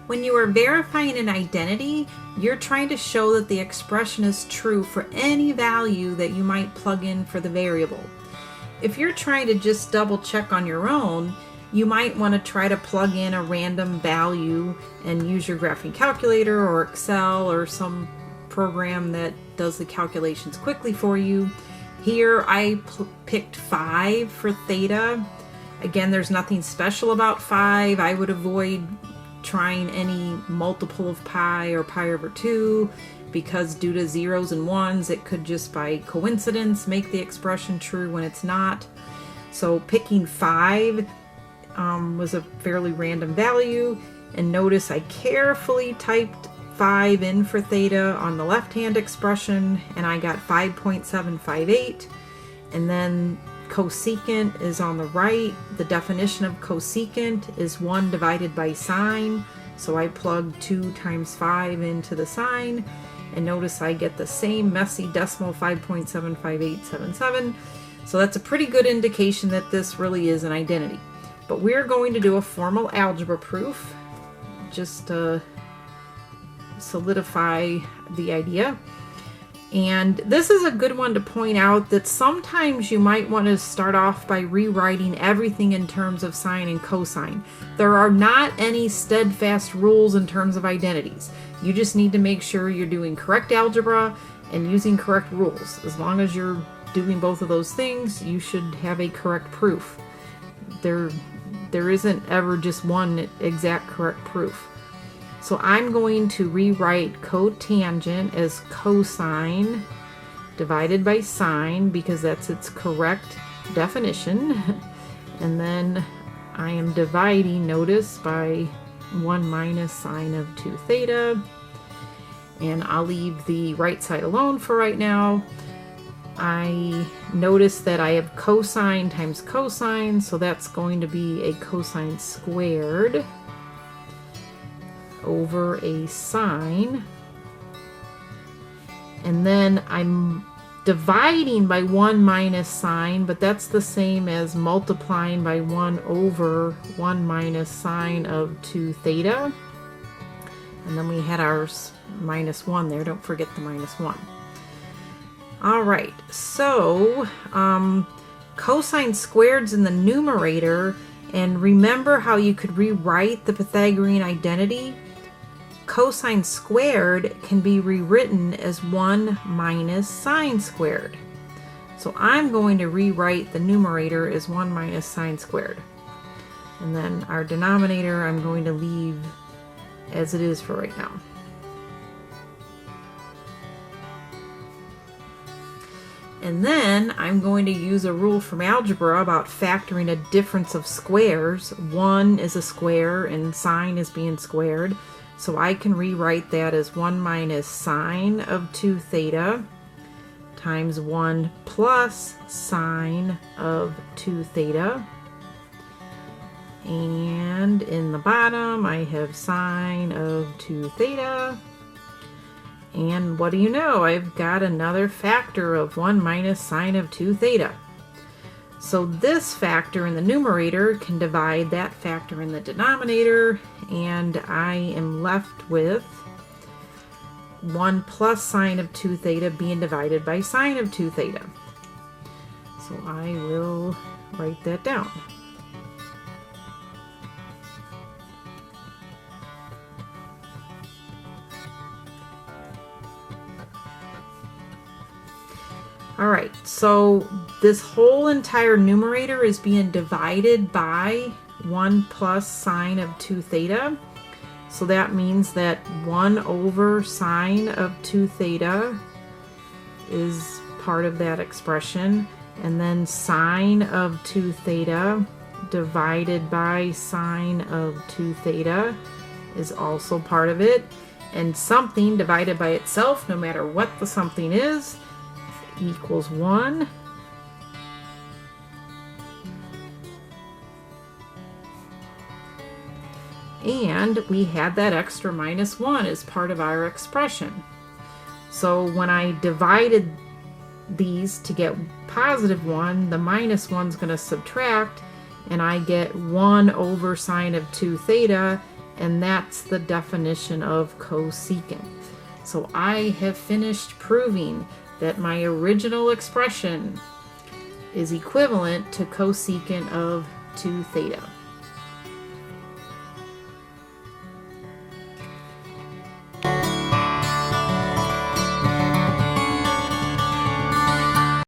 When you are verifying an identity, you're trying to show that the expression is true for any value that you might plug in for the variable. If you're trying to just double check on your own, you might want to try to plug in a random value and use your graphing calculator or Excel or some program that does the calculations quickly for you. Here I picked 5 for theta. Again, there's nothing special about 5. I would avoid trying any multiple of pi or pi over 2 because due to zeros and ones it could just by coincidence make the expression true when it's not. So picking 5 was a fairly random value, and notice I carefully typed 5 in for theta on the left hand expression and I got 5.758, and then cosecant is on the right. The definition of cosecant is 1 divided by sine, so I plugged 2 times 5 into the sine, and notice I get the same messy decimal 5.75877. So that's a pretty good indication that this really is an identity. But we're going to do a formal algebra proof just to solidify the idea. And this is a good one to point out that sometimes you might want to start off by rewriting everything in terms of sine and cosine. There are not any steadfast rules in terms of identities. You just need to make sure you're doing correct algebra and using correct rules. As long as you're doing both of those things, you should have a correct proof. There isn't ever just one exact correct proof. So I'm going to rewrite cotangent as cosine divided by sine because that's its correct definition. And then I am dividing, notice, by 1 minus sine of 2 theta. And I'll leave the right side alone for right now. I notice that I have cosine times cosine, so that's going to be a cosine squared over a sine, and then I'm dividing by 1 minus sine, but that's the same as multiplying by 1 over 1 minus sine of 2 theta, and then we had our minus 1 there. Don't forget the minus 1. Alright, so cosine squared's in the numerator, and remember how you could rewrite the Pythagorean identity? Cosine squared can be rewritten as 1 minus sine squared. So I'm going to rewrite the numerator as 1 minus sine squared. And then our denominator I'm going to leave as it is for right now. And then I'm going to use a rule from algebra about factoring a difference of squares. 1 is a square and sine is being squared. So I can rewrite that as 1 minus sine of 2 theta times 1 plus sine of 2 theta. And in the bottom I have sine of 2 theta. And what do you know? I've got another factor of 1 minus sine of 2 theta. So this factor in the numerator can divide that factor in the denominator, and I am left with 1 plus sine of 2 theta being divided by sine of 2 theta. So I will write that down. Alright, so this whole entire numerator is being divided by 1 plus sine of 2 theta. So that means that 1 over sine of 2 theta is part of that expression. And then sine of 2 theta divided by sine of 2 theta is also part of it. And something divided by itself, no matter what the something is, equals 1. And we had that extra minus 1 as part of our expression. So when I divided these to get positive 1, the minus 1 is going to subtract, and I get 1 over sine of 2 theta, And that's the definition of cosecant. So I have finished proving that my original expression is equivalent to cosecant of 2 theta.